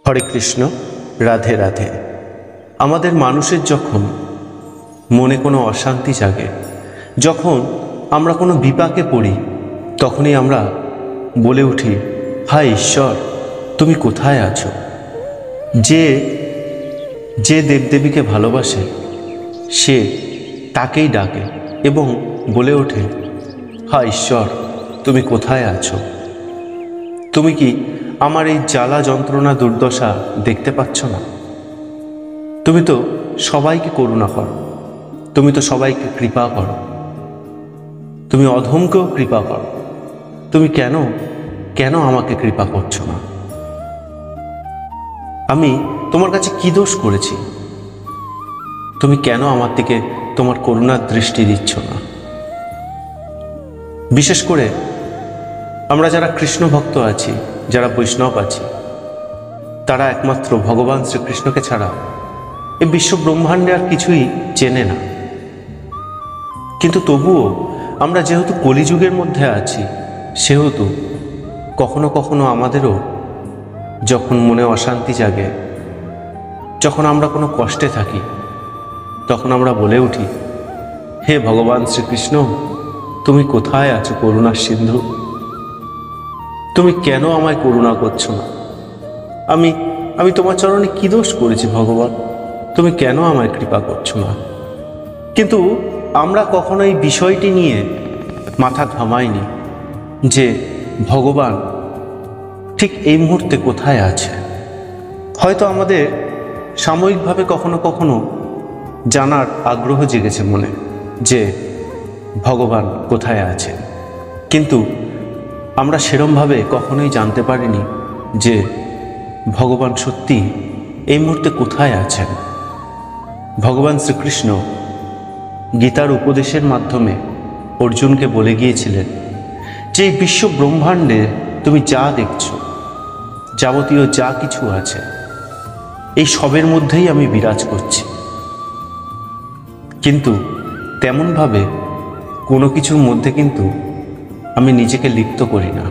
হরে কৃষ্ণ, রাধে রাধে। আমাদের মানুষের যখন মনে কোনো অশান্তি জাগে, যখন আমরা কোনো বিপাকে পড়ি, তখনই আমরা বলে উঠি, হায় ঈশ্বর, তুমি কোথায় আছো? যে দেবদেবীকে ভালোবাসে সে তাকেই ডাকে এবং বলে ওঠে, হায় ঈশ্বর, তুমি কোথায় আছো? তুমি কি আমার এই জ্বালা যন্ত্রণা দুর্দশা দেখতে পাচ্ছ না? তুমি তো সবাইকে করুণা করো, তুমি তো সবাইকে কৃপা করো, তুমি অধমকেও কৃপা করো, তুমি কেন আমাকে কৃপা করছো না? আমি তোমার কাছে কি দোষ করেছি? তুমি কেন আমার দিকে তোমার করুণার দৃষ্টি দিচ্ছ না? বিশেষ করে আমরা যারা কৃষ্ণ ভক্ত আছি, যারা বৈষ্ণব আছি, তারা একমাত্র ভগবান শ্রীকৃষ্ণকে ছাড়া এই বিশ্ব ব্রহ্মাণ্ডে আর কিছুই চেনে না। কিন্তু তবুও আমরা যেহেতু কলিযুগের মধ্যে আছি, সেহেতু কখনো কখনো আমাদেরও যখন মনে অশান্তি জাগে, যখন আমরা কোনো কষ্টে থাকি, তখন আমরা বলে উঠি, হে ভগবান শ্রীকৃষ্ণ, তুমি কোথায় আছো করুণার সিন্ধু? তুমি কেন আমায় করুণা করছো না? আমি তোমার চরণে কি দোষ করেছি ভগবান? তুমি কেন আমায় কৃপা করছো না? কিন্তু আমরা কখনো এই বিষয়টি নিয়ে মাথা ঘামাইনি যে ভগবান ঠিক এই মুহূর্তে কোথায় আছে। হয়তো আমাদের সাময়িকভাবে কখনো কখনো জানার আগ্রহ জেগেছে মনে যে ভগবান কোথায় আছে, কিন্তু আমরা সেরমভাবে কখনোই জানতে পারিনি যে ভগবান সত্যি এই মুহূর্তে কোথায় আছেন। ভগবান শ্রীকৃষ্ণ গীতার উপদেশের মাধ্যমে অর্জুনকে বলে গিয়েছিলেন যে এই বিশ্ব ব্রহ্মাণ্ডে তুমি যা দেখছো, যাবতীয় যা কিছু আছে, এই সবের মধ্যেই আমি বিরাজ করছি, কিন্তু তেমনভাবে কোনো কিছুর মধ্যে কিন্তু আমি নিজেকে লিপ্ত করি না।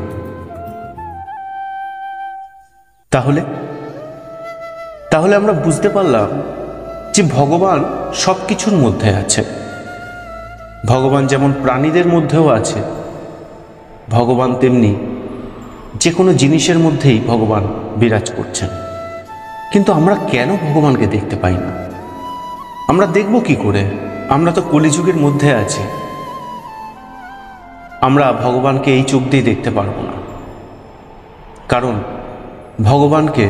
তাহলে আমরা বুঝতে পারলাম যে ভগবান সব কিছুর মধ্যে আছে। ভগবান যেমন প্রাণীদের মধ্যেও আছে, ভগবান তেমনি যে কোনো জিনিসের মধ্যেই ভগবান বিরাজ করছেন। কিন্তু আমরা কেন ভগবানকে দেখতে পাই না? আমরা দেখব কি করে? আমরা তো কলিযুগের মধ্যে আছি। আমরা ভগবানকে এই চোখ দিয়ে দেখতে পারবো না, কারণ ভগবানকে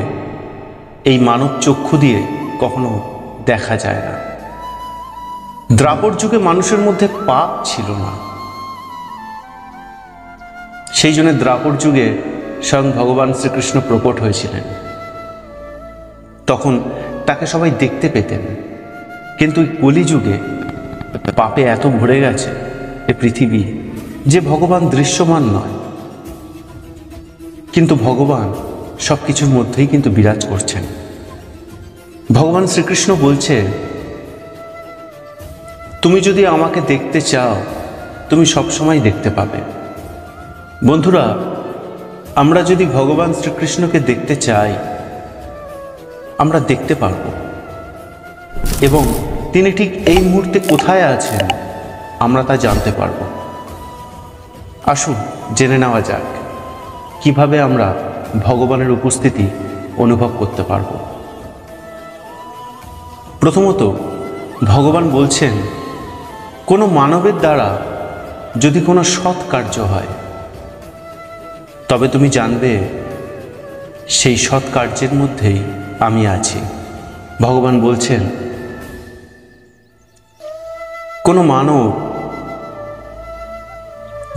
এই মানব চক্ষু দিয়ে কখনো দেখা যায় না। দ্বাপর যুগে মানুষের মধ্যে পাপ ছিল না, সেই জন্য দ্বাপর যুগে স্বয়ং ভগবান শ্রীকৃষ্ণ প্রকট হয়েছিলেন। তখন তাকে সবাই দেখতে পেতেন, কিন্তু কলিযুগে পাপে এত ভরে গেছে এ পৃথিবী যে ভগবান দৃশ্যমান নয়, কিন্তু ভগবান সব কিছুর মধ্যেই কিন্তু বিরাজ করছেন। ভগবান শ্রীকৃষ্ণ বলছে, তুমি যদি আমাকে দেখতে চাও, তুমি সবসময় দেখতে পাবে। বন্ধুরা, আমরা যদি ভগবান শ্রীকৃষ্ণকে দেখতে চাই, আমরা দেখতে পারব, এবং তিনি ঠিক এই মুহূর্তে কোথায় আছেন আমরা তা জানতে পারব। আসুন জেনে নেওয়া যাক কিভাবে আমরা ভগবানের উপস্থিতি অনুভব করতে পারব। প্রথমত, ভগবান বলছেন, কোনো মানবের দ্বারা যদি কোনো সৎ কার্য হয়, তবে তুমি জানবে সেই সৎ কার্যের মধ্যেই আমি আছি। ভগবান বলছেন, কোনো মানব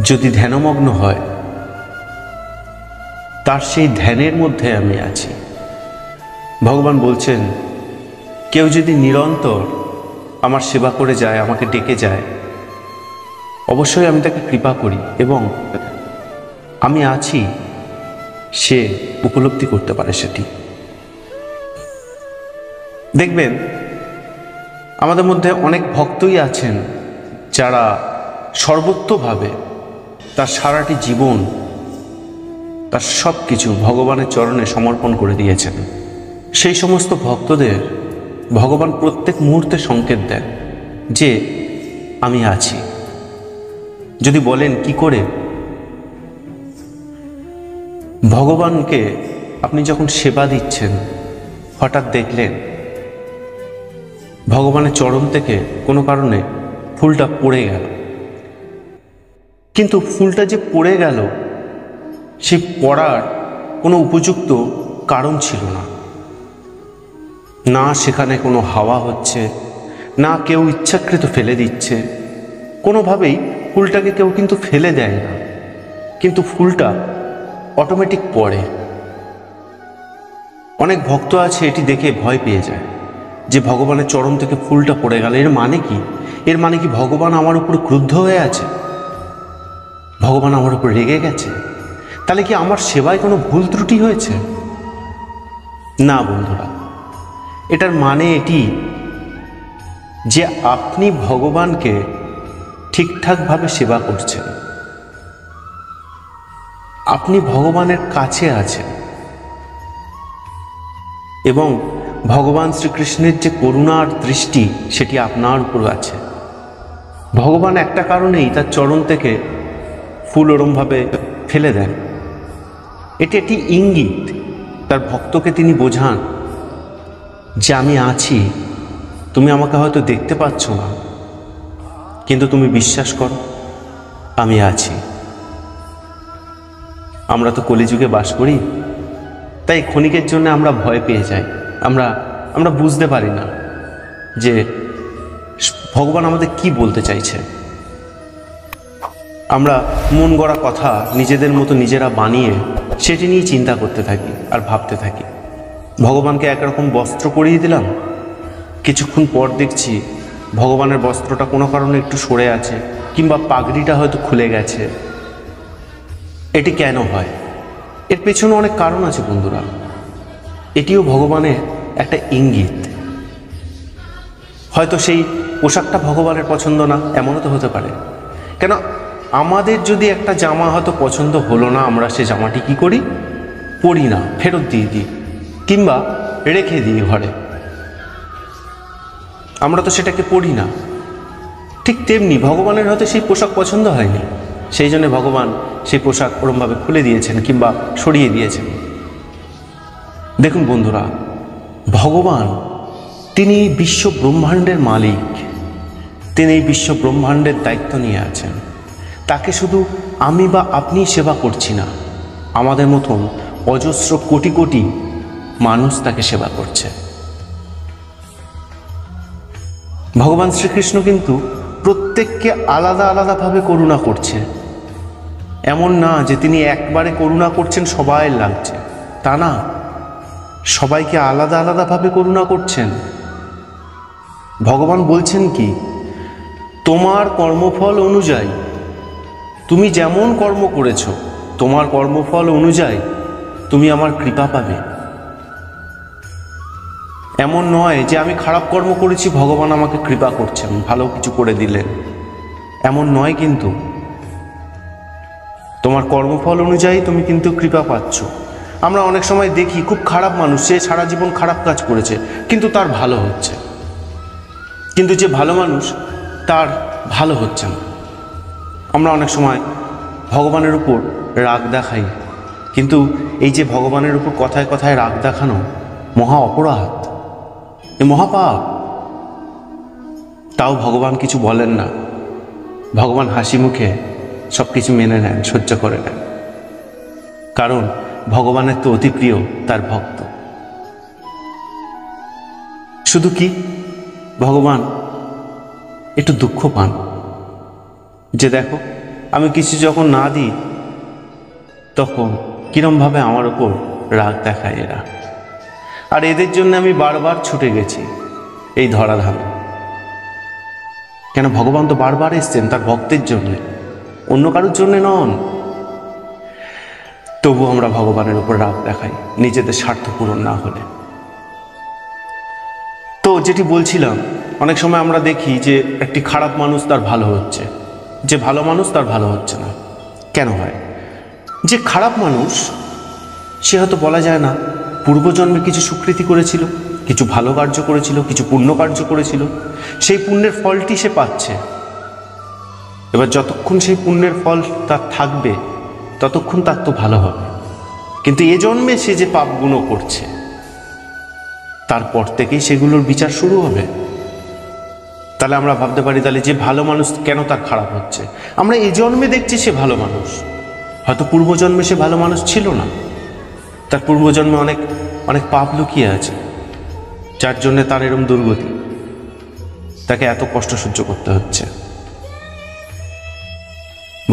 যদি ধ্যানমগ্ন হয়, তার সেই ধ্যানের মধ্যে আমি আছি। ভগবান বলছেন, কেউ যদি নিরন্তর আমার সেবা করে যায়, আমাকে ডেকে যায়, অবশ্যই আমি তাকে কৃপা করি এবং আমি আছি, সে উপলব্ধি করতে পারে সেটি। দেখবেন আমাদের মধ্যে অনেক ভক্তই আছেন যারা সর্বত্রভাবে তার সারাটি জীবন, তার সব কিছু ভগবানের চরণে সমর্পণ করে দিয়েছেন। সেই সমস্ত ভক্তদের ভগবান প্রত্যেক মুহূর্তে সংকেত দেন যে আমি আছি। যদি বলেন কি করে, ভগবানকে আপনি যখন সেবা দিচ্ছেন, হঠাৎ দেখলেন ভগবানের চরণ থেকে কোনো কারণে ফুলটা পড়ে গেল, কিন্তু ফুলটা যে পড়ে গেল সে পড়ার কোনো উপযুক্ত কারণ ছিল না। না সেখানে কোনো হাওয়া হচ্ছে, না কেউ ইচ্ছাকৃত ফেলে দিচ্ছে, কোনোভাবেই ফুলটাকে কেউ কিন্তু ফেলে দেয় না, কিন্তু ফুলটা অটোমেটিক পড়ে। অনেক ভক্ত আছে এটি দেখে ভয় পেয়ে যায় যে ভগবানের চরণ থেকে ফুলটা পড়ে গেল, এর মানে কি? এর মানে কি ভগবান আমার উপর ক্রুদ্ধ হয়ে আছে, ভগবান আমার উপর রেগে গেছে, তাহলে কি আমার সেবায় কোনো ভুল ত্রুটি হয়েছে? না বন্ধুরা, এটার মানে এটি যে আপনি ভগবানকে ঠিকঠাকভাবে সেবা করছেন, আপনি ভগবানের কাছে আছেন এবং ভগবান শ্রীকৃষ্ণের যে করুণার দৃষ্টি সেটি আপনার উপর আছে। ভগবান একটা কারণেই তার চরণ থেকে ফুল ওরমভাবে ফেলে দেন। এটি একটি ইঙ্গিত, তার ভক্তকে তিনি বোঝান যে আমি আছি, তুমি আমাকে হয়তো দেখতে পাচ্ছ না, কিন্তু তুমি বিশ্বাস করো আমি আছি। আমরা তো কলিযুগে বাস করি, তাই ক্ষণিকের জন্য আমরা ভয় পেয়ে যাই, আমরা বুঝতে পারি না যে ভগবান আমাদের কি বলতে চাইছে। আমরা মন গড়া কথা নিজেদের মতো নিজেরা বানিয়ে সেটি নিয়ে চিন্তা করতে থাকি আর ভাবতে থাকি। ভগবানকে একরকম বস্ত্র পরিয়ে দিলাম, কিছুক্ষণ পর দেখছি ভগবানের বস্ত্রটা কোনো কারণে একটু সরে আছে, কিংবা পাগড়িটা হয়তো খুলে গেছে। এটি কেন হয়? এর পেছনে অনেক কারণ আছে বন্ধুরা। এটিও ভগবানের একটা ইঙ্গিত। হয়তো সেই পোশাকটা ভগবানের পছন্দ না, এমনও তো হতে পারে। কেন, আমাদের যদি একটা জামা হয়তো পছন্দ হলো না, আমরা সে জামাটি কি করি? পরি না, ফেরত দিয়ে দিই, কিংবা রেখে দিই ঘরে। আমরা তো সেটাকে পরি না। ঠিক তেমনি ভগবানের হয়তো সেই পোশাক পছন্দ হয়নি, সেই জন্য ভগবান সেই পোশাক ওরমভাবে খুলে দিয়েছেন কিংবা সরিয়ে দিয়েছেন। দেখুন বন্ধুরা, ভগবান তিনি বিশ্ব ব্রহ্মাণ্ডের মালিক, তিনি এই বিশ্ব ব্রহ্মাণ্ডের দায়িত্ব নিয়ে আছেন। তাকে শুধু আমি বা আপনি সেবা করছি না, আমাদের মতন অজস্র কোটি কোটি মানুষ তাকে সেবা করছে। ভগবান শ্রীকৃষ্ণ কিন্তু প্রত্যেককে আলাদা আলাদাভাবে করুণা করছে। এমন না যে তিনি একবারে করুণা করছেন সবাই লাগছে, তা না, সবাইকে আলাদা আলাদাভাবে করুণা করছেন। ভগবান বলছেন কি, তোমার কর্মফল অনুযায়ী, তুমি যেমন কর্ম করেছ তোমার কর্মফল অনুযায়ী তুমি আমার কৃপা পাবে। এমন নয় যে আমি খারাপ কর্ম করেছি ভগবান আমাকে কৃপা করছেন, ভালো কিছু করে দিলেন, এমন নয়। কিন্তু তোমার কর্মফল অনুযায়ী তুমি কিন্তু কৃপা পাচ্ছ। আমরা অনেক সময় দেখি খুব খারাপ মানুষ, সে সারা জীবন খারাপ কাজ করেছে কিন্তু তার ভালো হচ্ছে, কিন্তু যে ভালো মানুষ তার ভালো হচ্ছে না। আমরা অনেক সময় ভগবানের উপর রাগ দেখাই, কিন্তু এই যে ভগবানের উপর কথায় কথায় রাগ দেখানো মহা অপরাধ, এ মহাপাপ। তাও ভগবান কিছু বলেন না, ভগবান হাসি মুখে সব কিছু মেনে নেন, সহ্য করে নেন, কারণ ভগবানের তো অতি প্রিয় তার ভক্ত। শুধু কি ভগবান একটু দুঃখ পান যে দেখো আমি কিছু যখন না দিই তখন কিরমভাবে আমার উপর রাগ দেখায় এরা, আর এদের জন্য আমি বারবার ছুটে গেছি এই ধরাধামে। কেন, ভগবান তো বারবার এসছেন তার ভক্তের জন্যে, অন্য কারোর জন্যে নন। তবু আমরা ভগবানের উপর রাগ দেখাই নিজেদের স্বার্থ পূরণ না হলে। তো যেটি বলছিলাম, অনেক সময় আমরা দেখি যে একটি খারাপ মানুষ তার ভালো হচ্ছে, যে ভালো মানুষ তার ভালো হচ্ছে না। কেন হয়? যে খারাপ মানুষ সে হয়তো বলা যায় না পূর্বজন্মে কিছু সুকৃতি করেছিল, কিছু ভালো কার্য করেছিল, কিছু পুণ্য কার্য করেছিল, সেই পুণ্যের ফলটি সে পাচ্ছে। এবার যতক্ষণ সেই পুণ্যের ফল তার থাকবে ততক্ষণ তার তো ভালো হবে। কিন্তু এ জন্মে সে যে পাপগুলো করছে তারপর থেকেই সেগুলোর বিচার শুরু হবে। তাহলে আমরা ভাবতে পারি, তাহলে যে ভালো মানুষ কেন তার খারাপ হচ্ছে? আমরা এই জন্মে দেখছি সে ভালো মানুষ, হয়তো পূর্বজন্মে সে ভালো মানুষ ছিল না, তার পূর্বজন্মে অনেক অনেক পাপ লুকিয়ে আছে, যার জন্যে তার এরম দুর্গতি, তাকে এত কষ্ট সহ্য করতে হচ্ছে।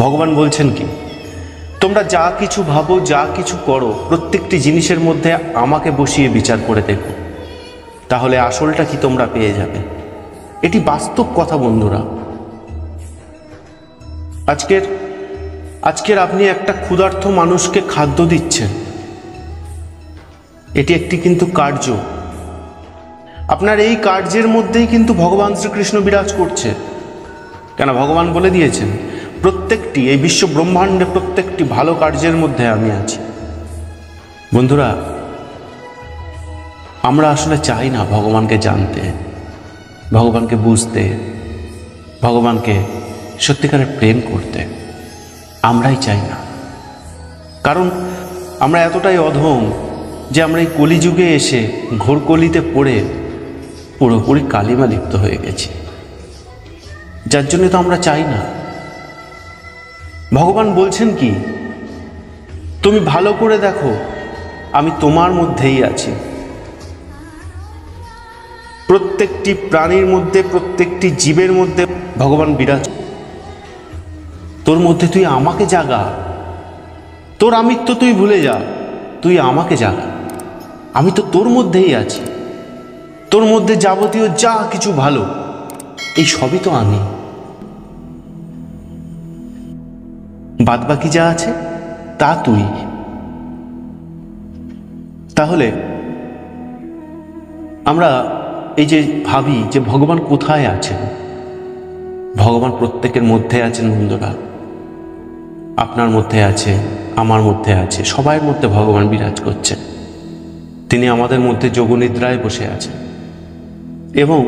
ভগবান বলছেন কি, তোমরা যা কিছু ভাবো, যা কিছু করো, প্রত্যেকটি জিনিসের মধ্যে আমাকে বসিয়ে বিচার করে দেখো, তাহলে আসলটা কি তোমরা পেয়ে যাবে। এটি বাস্তব কথা বন্ধুরা। আজকের আপনি একটা ক্ষুধার্ত মানুষকে খাদ্য দিচ্ছেন, এটি একটি কিন্তু কার্য। আপনার এই কার্যের মধ্যেই কিন্তু ভগবান শ্রীকৃষ্ণ বিরাজ করছে। কেন? ভগবান বলে দিয়েছেন প্রত্যেকটি এই বিশ্ব ব্রহ্মাণ্ডে প্রত্যেকটি ভালো কার্যের মধ্যে আমি আছি। বন্ধুরা, আমরা আসলে চাই না ভগবানকে জানতে, ভগবানকে বুঝতে, ভগবানকে সত্যিকারের প্রেম করতে। আমরাই চাই না, কারণ আমরা এতটাই অধম যে আমরা এই কলিযুগে এসে ঘোর কলিতে পড়ে পুরোপুরি কালিমা লিপ্ত হয়ে গেছি, যার জন্য তো আমরা চাই না। ভগবান বলছেন কি, তুমি ভালো করে দেখো আমি তোমার মধ্যেই আছি। প্রত্যেকটি প্রাণীর মধ্যে, প্রত্যেকটি জীবের মধ্যে ভগবান বিরাজ। তোর মধ্যে তুই আমাকে জাগা, তোর আমিত্ব তুই ভুলে যা, তুই আমাকে জাগা। আমি তো তোর মধ্যেই আছি, তোর মধ্যে যাবতীয় যা কিছু ভালো এই সবই তো আমি, বাদবাকি যা আছে তা তুই। তাহলে আমরা এই যে ভাবি যে ভগবান কোথায় আছেন, ভগবান প্রত্যেকের মধ্যে আছেন বন্ধুরা। আপনার মধ্যে আছে, আমার মধ্যে আছে, সবার মধ্যে ভগবান বিরাজ করছেন। তিনি আমাদের মধ্যে যোগনিদ্রায় বসে আছেন এবং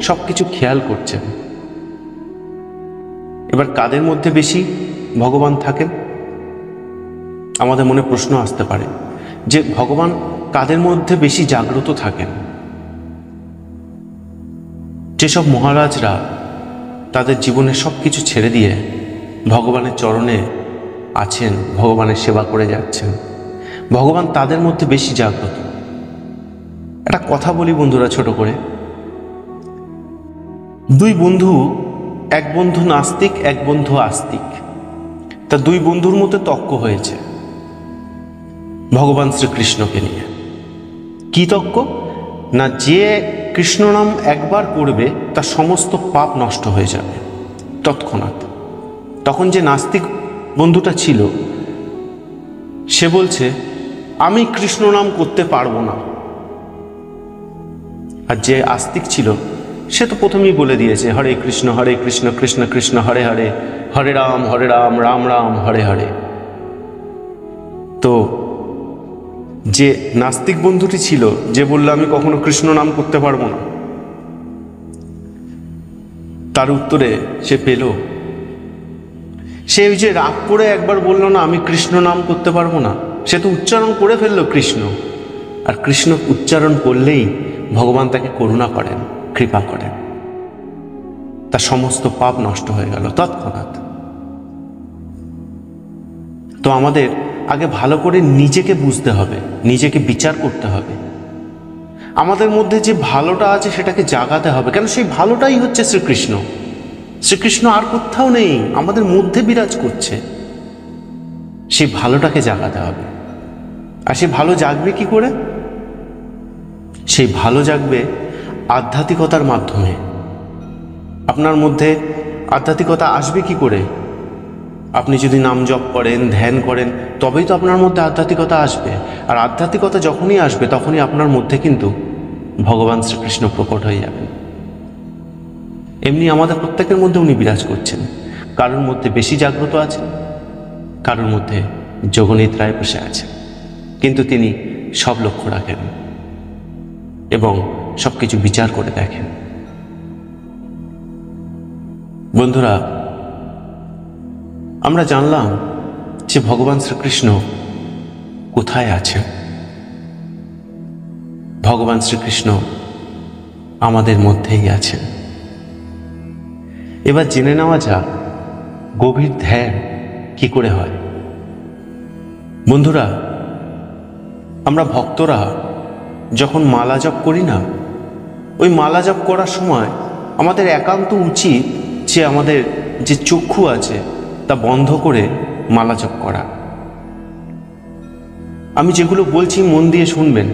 সব কিছু খেয়াল করছেন। এবার কাদের মধ্যে বেশি ভগবান থাকেন? আমাদের মনে প্রশ্ন আসতে পারে যে ভগবান কাদের মধ্যে বেশি জাগ্রত থাকেন? যেসব মহারাজরা তাদের জীবনে সব কিছু ছেড়ে দিয়ে ভগবানের চরণে আছেন, ভগবানের সেবা করে যাচ্ছেন, ভগবান তাদের মধ্যে বেশি জাগ্রত। একটা কথা বলি বন্ধুরা ছোট করে, দুই বন্ধু, এক বন্ধু নাস্তিক, এক বন্ধু আস্তিক। তা দুই বন্ধুর মধ্যে তর্ক হয়েছে ভগবান শ্রীকৃষ্ণকে নিয়ে। কি তর্ক? না, যে কৃষ্ণ নাম একবার করবে তার সমস্ত পাপ নষ্ট হয়ে যাবে তৎক্ষণাৎ। তখন যে নাস্তিক বন্ধুটা ছিল সে বলছে আমি কৃষ্ণ নাম করতে পারবো না। আর যে আস্তিক ছিল সে তো প্রথমেই বলে দিয়েছে হরে কৃষ্ণ কৃষ্ণ কৃষ্ণ হরে হরে, হরে রাম রাম রাম হরে হরে। তো যে নাস্তিক বন্ধুটি ছিল, যে বলল আমি কখনো কৃষ্ণ নাম করতে পারবো না, তার উত্তরে সে পেল, সে ওই যে রাগ করে একবার বলল না আমি কৃষ্ণ নাম করতে পারবো না, সে তো উচ্চারণ করে ফেললো কৃষ্ণ। আর কৃষ্ণ উচ্চারণ করলেই ভগবান তাকে করুণা করেন, কৃপা করেন, তার সমস্ত পাপ নষ্ট হয়ে গেল তৎক্ষণাৎ। তো আমাদের আগে ভালো করে নিজেকে বুঝতে হবে, নিজেকে বিচার করতে হবে। আমাদের মধ্যে যে ভালোটা আছে সেটাকে জাগাতে হবে, কেন সেই ভালোটাই হচ্ছে শ্রীকৃষ্ণ। শ্রীকৃষ্ণ আর কোথাও নেই, আমাদের মধ্যে বিরাজ করছে। সেই ভালোটাকে জাগাতে হবে। আর সেই ভালো জাগবে কি করে? সেই ভালো জাগবে আধ্যাত্মিকতার মাধ্যমে। আপনার মধ্যে আধ্যাত্মিকতা আসবে কি করে? আপনি যদি নাম জপ করেন, ধ্যান করেন, তবেই তো আপনার মধ্যে আধ্যাত্মিকতা আসবে। আর আধ্যাত্মিকতা যখনই আসবে তখনই আপনার মধ্যে কিন্তু ভগবান শ্রীকৃষ্ণ প্রকট হয়ে যাবেন। এমনি আমাদের প্রত্যেকের মধ্যে উনি বিরাজ করছেন। কারোর মধ্যে বেশি জাগ্রত আছেন, কারোর মধ্যে যোগনিদ্রায় বসে আছেন, কিন্তু তিনি সব লক্ষ্য রাখেন এবং সব কিছু বিচার করে দেখেন। বন্ধুরা, আমরা জানলাম যে ভগবান শ্রীকৃষ্ণ কোথায় আছেন। ভগবান শ্রীকৃষ্ণ আমাদের মধ্যেই আছেন। এবার জেনে নেওয়া যাক গভীর ধ্যান কি করে হয়। বন্ধুরা, আমরা ভক্তরা যখন মালা জপ করি না, ওই মালা জপ করার সময় আমাদের একান্ত উচিত যে আমাদের যে চক্ষু আছে তা বন্ধ করে মালা জপ করা। আমি যেগুলো বলছি মন দিয়ে শুনবেন,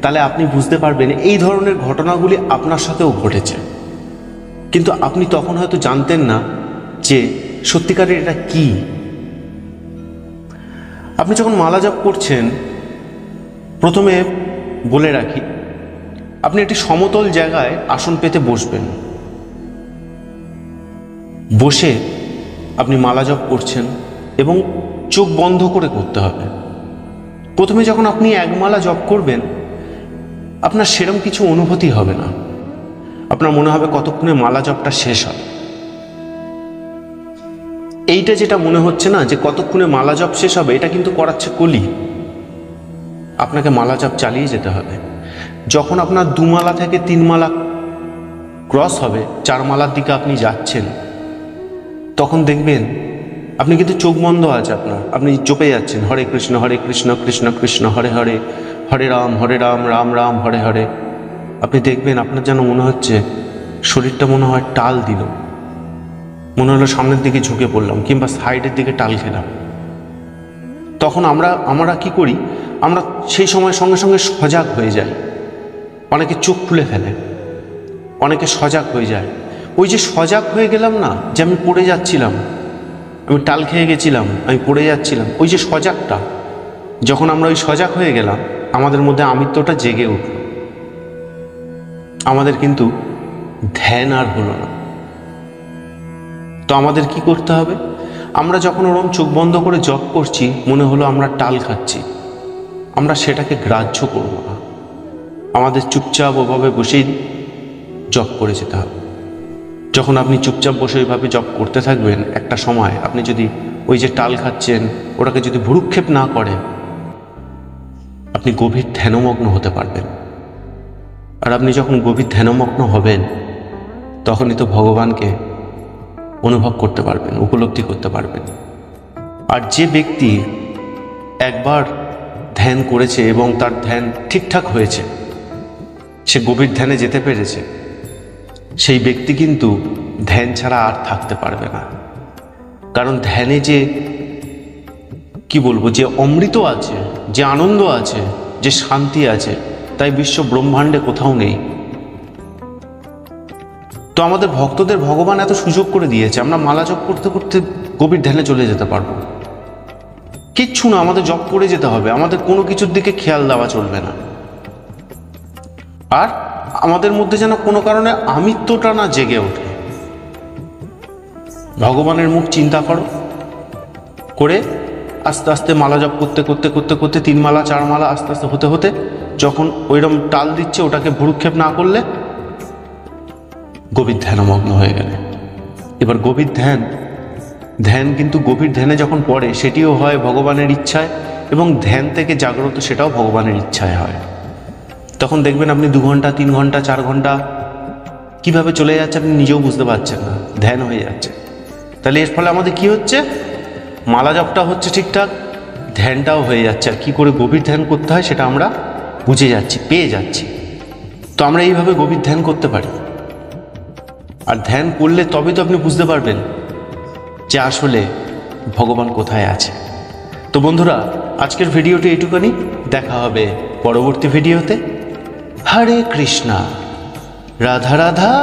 তাহলে আপনি বুঝতে পারবেন এই ধরনের ঘটনাগুলি আপনার সাথেও ঘটেছে, কিন্তু আপনি তখন হয়তো জানতেন না যে সত্যিকারের এটা কি। আপনি যখন মালা জপ করছেন, প্রথমে বলে রাখি, আপনি একটি সমতল জায়গায় আসন পেতে বসবেন। বসে আপনি মালা জপ করছেন এবং চোখ বন্ধ করে করতে হবে। প্রথমে যখন আপনি এক মালা জপ করবেন, আপনার সেরকম কিছু অনুভূতি হবে না। আপনার মনে হবে কতক্ষণে মালা জপটা শেষ হয়। এইটা যেটা মনে হচ্ছে না যে কতক্ষণে মালা জপ শেষ হবে, এটা কিন্তু করাচ্ছে কলি। আপনাকে মালা জপ চালিয়ে যেতে হবে। যখন আপনার 2 মালা থেকে 3 মালা ক্রস হবে, 4 মালার দিকে আপনি যাচ্ছেন, তখন দেখবেন আপনি কিন্তু চোখ বন্ধ আছে আপনার, আপনি জপে যাচ্ছেন হরে কৃষ্ণ কৃষ্ণ কৃষ্ণ হরে হরে, হরে রাম রাম রাম হরে হরে। আপনি দেখবেন আপনার যেন মনে হচ্ছে শরীরটা মনে হয় টাল দিল, মনে হলো সামনের দিকে ঝুঁকে পড়লাম কিংবা সাইডের দিকে টাল খেলাম। তখন আমরা কি করি, আমরা সেই সময় সঙ্গে সঙ্গে সজাগ হয়ে যাই। অনেকে চোখ খুলে ফেলে, অনেকে সজাগ হয়ে যায়। ওই যে সজাগ হয়ে গেলাম না, যে আমি পড়ে যাচ্ছিলাম, আমি টাল খেয়ে গেছিলাম, আমি পড়ে যাচ্ছিলাম, ওই যে সজাগটা, যখন আমরা ওই সজাগ হয়ে গেলাম, আমাদের মধ্যে আমিত্বটা জেগে উঠল। আমাদের কিন্তু ধ্যান আর হলো না। তো আমাদের কি করতে হবে? আমরা যখন ওরম চোখ বন্ধ করে জপ করছি, মনে হলো আমরা টাল খাচ্ছি, আমরা সেটাকে গ্রাহ্য করব না। আমাদের চুপচাপ ওভাবে বসেই জপ করে যেতে হবে। যখন আপনি চুপচাপ বসে ওইভাবে জপ করতে থাকবেন, একটা সময় আপনি যদি ওই যে টাল খাচ্ছেন ওটাকে যদি ভ্রুক্ষেপ না করেন, আপনি গভীর ধ্যানমগ্ন হতে পারবেন। আর আপনি যখন গভীর ধ্যানমগ্ন হবেন, তখনই তো ভগবানকে অনুভব করতে পারবেন, উপলব্ধি করতে পারবেন। আর যে ব্যক্তি একবার ধ্যান করেছে এবং তার ধ্যান ঠিকঠাক হয়েছে, সে গভীর ধ্যানে যেতে পেরেছে, সেই ব্যক্তি কিন্তু ধ্যান ছাড়া আর থাকতে পারবে না। কারণ ধ্যানে যে কি বলবো, যে অমৃত আছে, যে আনন্দ আছে, যে শান্তি আছে, তাই বিশ্ব ব্রহ্মাণ্ডে কোথাও নেই। তো আমাদের ভক্তদের ভগবান এত সুযোগ করে দিয়েছে, আমরা মালা জপ করতে করতে গভীর ধ্যানে চলে যেতে পারবো। কিচ্ছু না, আমাদের জপ করে যেতে হবে, আমাদের কোনো কিছুর দিকে খেয়াল দেওয়া চলবে না। আর আমাদের মধ্যে যেন কোনো কারণে আমিত্বটা না জেগে ওঠে। ভগবানের মুখ চিন্তা করো, করে আস্তে আস্তে মালা জপ করতে করতে করতে করতে 3 মালা 4 মালা আস্তে আস্তে হতে হতে যখন ওইরকম টাল দিচ্ছে, ওটাকে ভ্রুক্ষেপ না করলে গভীর ধ্যানমগ্ন হয়ে গেলে। এবার গভীর ধ্যান কিন্তু গভীর ধ্যানে যখন পড়ে, সেটিও হয় ভগবানের ইচ্ছায়, এবং ধ্যান থেকে জাগ্রত সেটাও ভগবানের ইচ্ছায় হয়। তখন দেখবেন আপনি 2 ঘন্টা 3 ঘন্টা 4 ঘন্টা কিভাবে চলে যাচ্ছে আপনি নিজেও বুঝতে পারছেন না, ধ্যান হয়ে যাচ্ছে। তাহলে এর ফলে আমাদের কি হচ্ছে, মালা জপটা হচ্ছে ঠিকঠাক, ধ্যানটাও হয়ে যাচ্ছে। আর কী করে গভীর ধ্যান করতে হয় সেটা আমরা বুঝে যাচ্ছি, পেয়ে যাচ্ছি। তো আমরা এইভাবে গভীর ধ্যান করতে পারি। আর ধ্যান করলে তবে তো আপনি বুঝতে পারবেন যে আসলে ভগবান কোথায় আছে। তো বন্ধুরা, আজকের ভিডিওটি এইটুকুনি, দেখা হবে পরবর্তী ভিডিওতে। হরে কৃষ্ণা, রাধা রাধা।